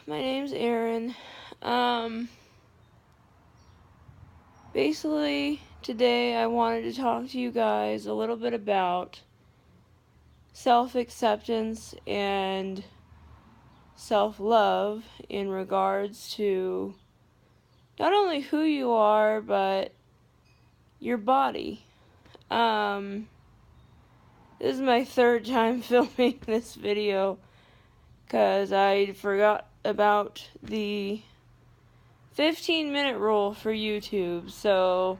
my name's Erin. Basically, today I wanted to talk to you guys a little bit about self-acceptance and self-love in regards to not only who you are, but your body. This is my third time filming this video because I forgot about the 15-minute rule for YouTube, so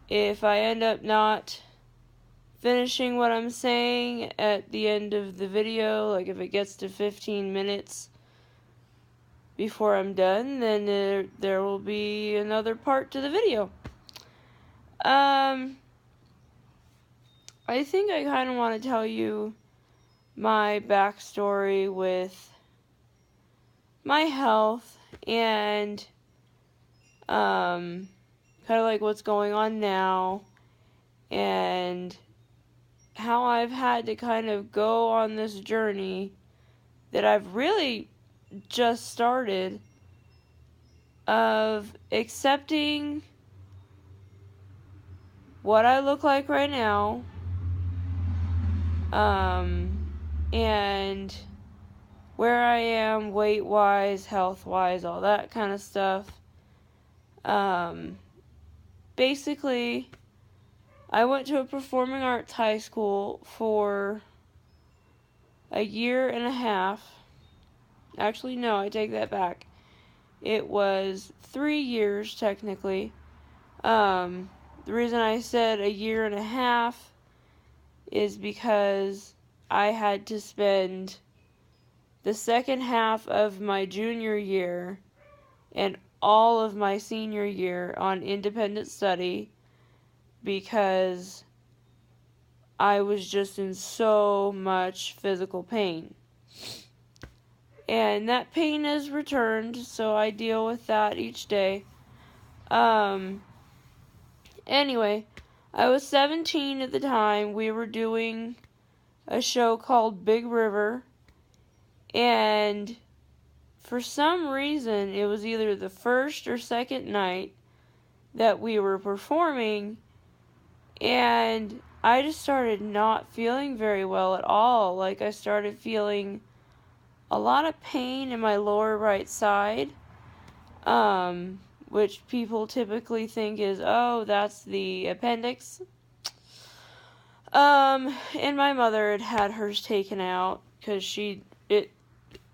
if I end up not finishing what I'm saying at the end of the video, like if it gets to 15 minutes before I'm done, then there will be another part to the video. I think I kind of want to tell you my backstory with my health and kind of like what's going on now and how I've had to kind of go on this journey that I've really just started of accepting what I look like right now, and where I am weight-wise, health-wise, all that kind of stuff. Basically, I went to a performing arts high school for a year and a half. Actually, no, I take that back. It was 3 years, technically. The reason I said a year and a half is because I had to spend the second half of my junior year and all of my senior year on independent study because I was just in so much physical pain. And that pain has returned, so I deal with that each day. Anyway, I was 17 at the time. We were doing a show called Big River, and for some reason, it was either the first or second night that we were performing, and I just started not feeling very well at all. Like, I started feeling a lot of pain in my lower right side, which people typically think is, oh, that's the appendix. And my mother had had hers taken out because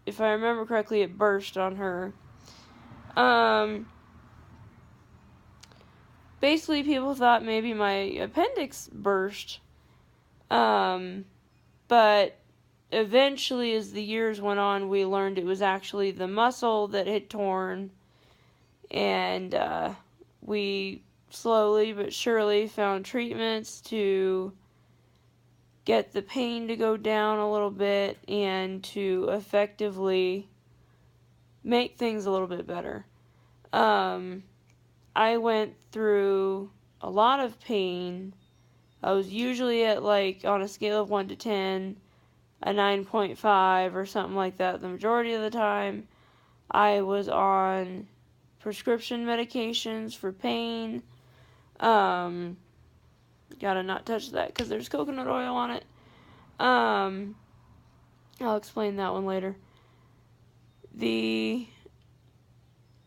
if I remember correctly, it burst on her. Basically, people thought maybe my appendix burst. But eventually, as the years went on, we learned it was actually the muscle that had torn. And we slowly but surely found treatments to get the pain to go down a little bit and to effectively make things a little bit better. I went through a lot of pain. I was usually at, like, on a scale of 1 to 10, a 9.5 or something like that the majority of the time. I was on prescription medications for pain. Gotta not touch that because there's coconut oil on it. I'll explain that one later.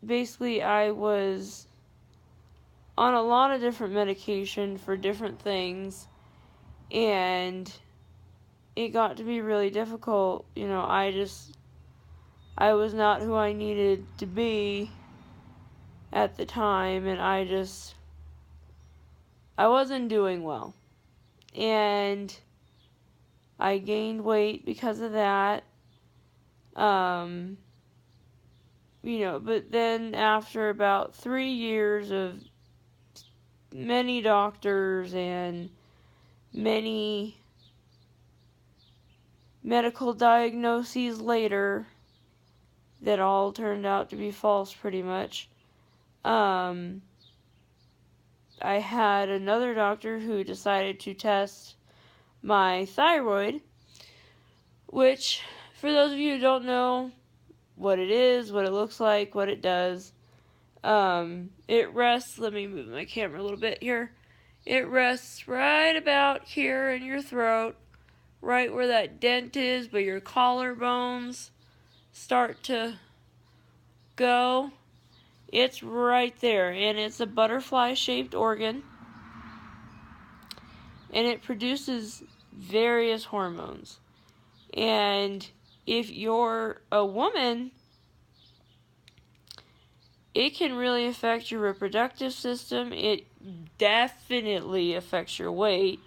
Basically, I was on a lot of different medication for different things, and it got to be really difficult. You know, I was not who I needed to be at the time, and I wasn't doing well. And I gained weight because of that. But then after about 3 years of many doctors and many medical diagnoses later that all turned out to be false pretty much, I had another doctor who decided to test my thyroid, which, for those of you who don't know, what it is, what it looks like, what it does. It rests, let me move my camera a little bit here. It rests right about here in your throat, right where that dent is, but your collarbones start to go. It's right there, and it's a butterfly-shaped organ, and it produces various hormones. And if you're a woman, it can really affect your reproductive system. It definitely affects your weight.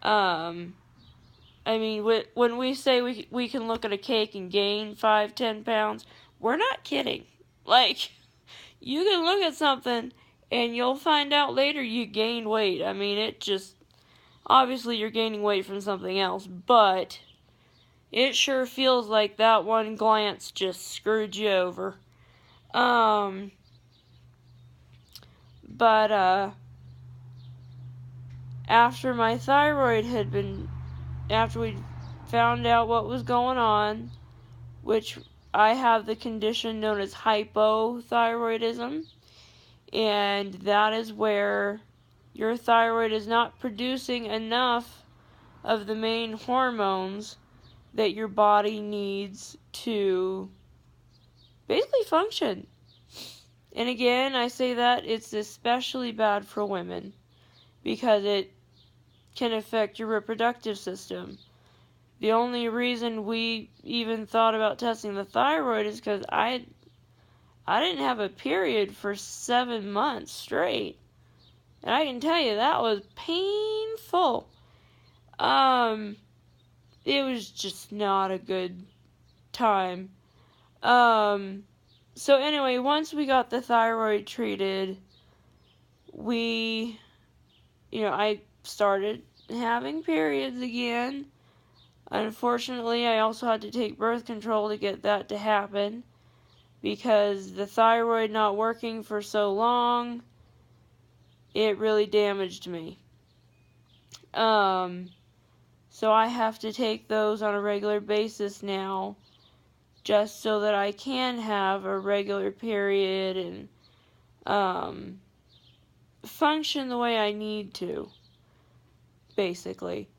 I mean, when we say we can look at a cake and gain 5-10 pounds, we're not kidding. Like, you can look at something and you'll find out later you gained weight. I mean, it just, obviously you're gaining weight from something else, but it sure feels like that one glance just screwed you over. But after my thyroid had been, after we found out what was going on, which I have the condition known as hypothyroidism, and that is where your thyroid is not producing enough of the main hormones that your body needs to basically function. And again, I say that it's especially bad for women because it can affect your reproductive system. The only reason we even thought about testing the thyroid is because I didn't have a period for 7 months straight. And I can tell you that was painful. It was just not a good time. So anyway, once we got the thyroid treated, I started having periods again. Unfortunately, I also had to take birth control to get that to happen because the thyroid not working for so long, it really damaged me. So I have to take those on a regular basis now just so that I can have a regular period and function the way I need to, basically.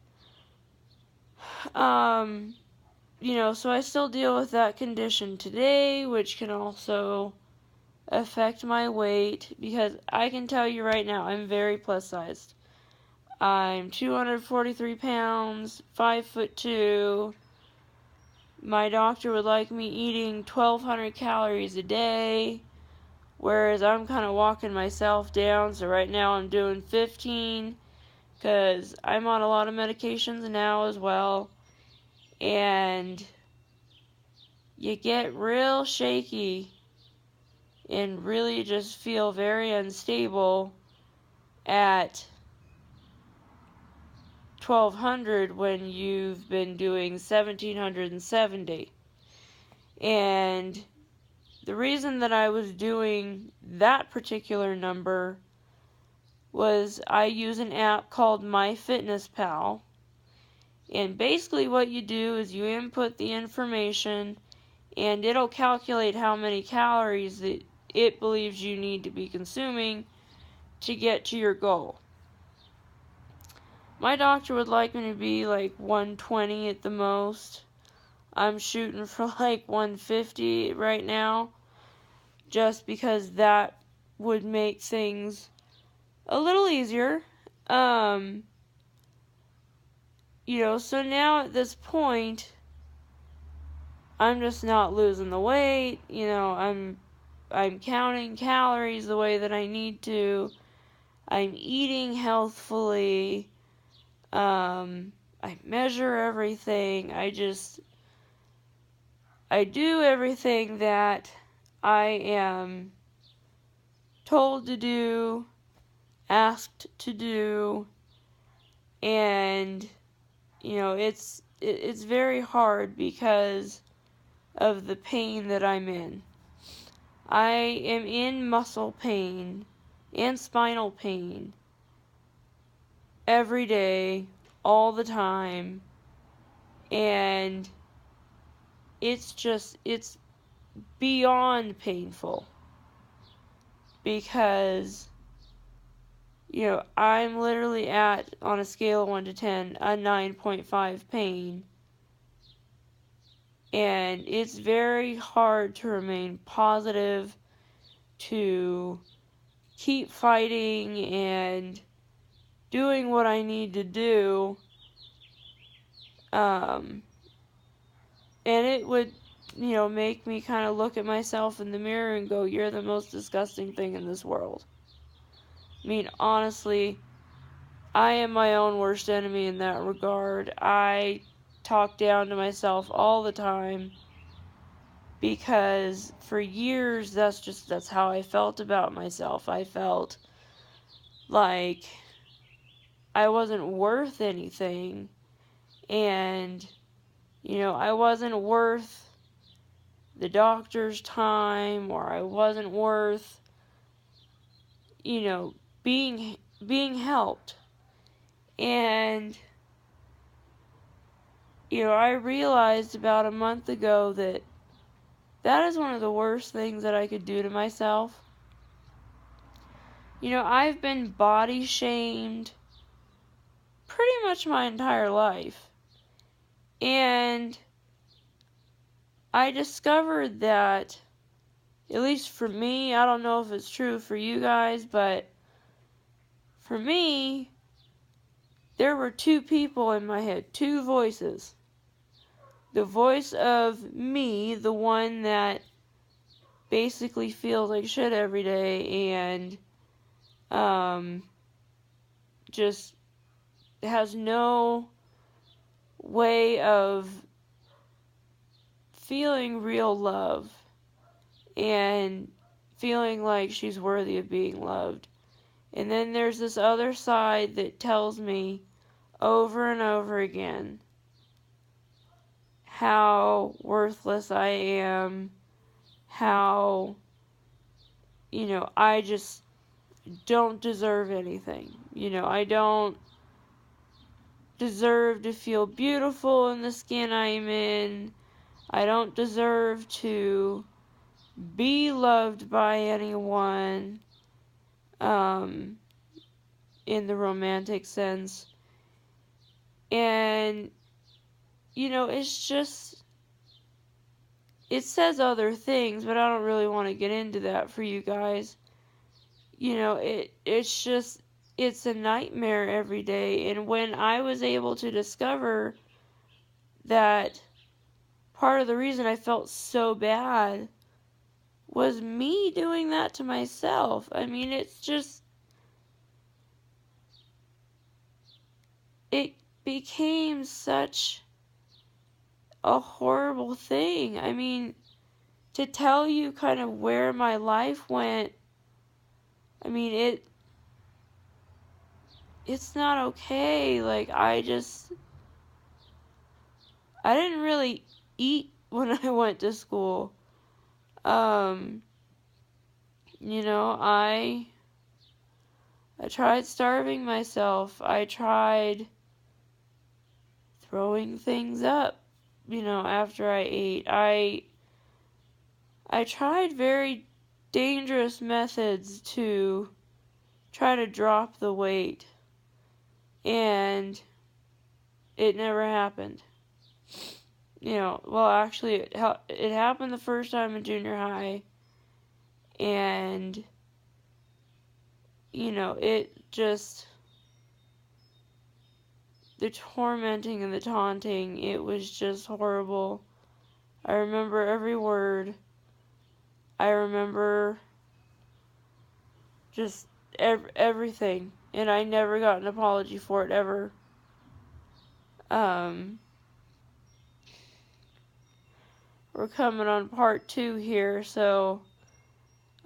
So I still deal with that condition today, which can also affect my weight, because I can tell you right now, I'm very plus sized. I'm 243 pounds, 5'2". My doctor would like me eating 1,200 calories a day, whereas I'm kind of walking myself down, so right now I'm doing 15, because I'm on a lot of medications now as well, and you get real shaky and really just feel very unstable at 1,200 when you've been doing 1,770. And the reason that I was doing that particular number was I use an app called MyFitnessPal. And basically what you do is you input the information and it'll calculate how many calories that it believes you need to be consuming to get to your goal. My doctor would like me to be like 120 at the most. I'm shooting for like 150 right now, just because that would make things a little easier. So now at this point, I'm just not losing the weight. I'm counting calories the way that I need to. I'm eating healthfully. I measure everything. I do everything that I am told to do, asked to do, and it's very hard because of the pain that I'm in. I am in muscle pain and spinal pain every day, all the time, and it's beyond painful. Because, I'm literally at, on a scale of 1 to 10, a 9.5 pain. And it's very hard to remain positive, to keep fighting and doing what I need to do. And it would, make me kind of look at myself in the mirror and go, you're the most disgusting thing in this world. I mean, honestly, I am my own worst enemy in that regard. I talk down to myself all the time because for years that's how I felt about myself. I felt like I wasn't worth anything, and I wasn't worth the doctor's time, or I wasn't worth being helped. And I realized about a month ago that is one of the worst things that I could do to myself. I've been body shamed pretty much my entire life. And I discovered that, at least for me, I don't know if it's true for you guys, but for me, there were two people in my head, two voices. The voice of me, the one that basically feels like shit every day and just has no way of feeling real love and feeling like she's worthy of being loved. And then there's this other side that tells me over and over again how worthless I am, how, I just don't deserve anything. I don't deserve to feel beautiful in the skin I'm in. I don't deserve to be loved by anyone, in the romantic sense. And, it's just, it says other things, but I don't really want to get into that for you guys. It's a nightmare every day. And when I was able to discover that part of the reason I felt so bad was me doing that to myself. I mean, it became such a horrible thing. I mean, to tell you kind of where my life went, I mean, it's not okay. Like, I didn't really eat when I went to school. I tried starving myself. I tried throwing things up, after I ate. I tried very dangerous methods to try to drop the weight, and it never happened. Well, actually, it happened the first time in junior high, and, it just, the tormenting and the taunting, it was just horrible. I remember every word. I remember just everything, and I never got an apology for it, ever. We're coming on part 2 here, so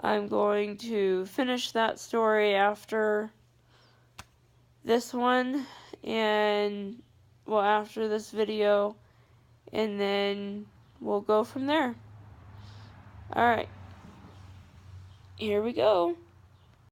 I'm going to finish that story after this one, and, well, after this video, and then we'll go from there. Alright, here we go.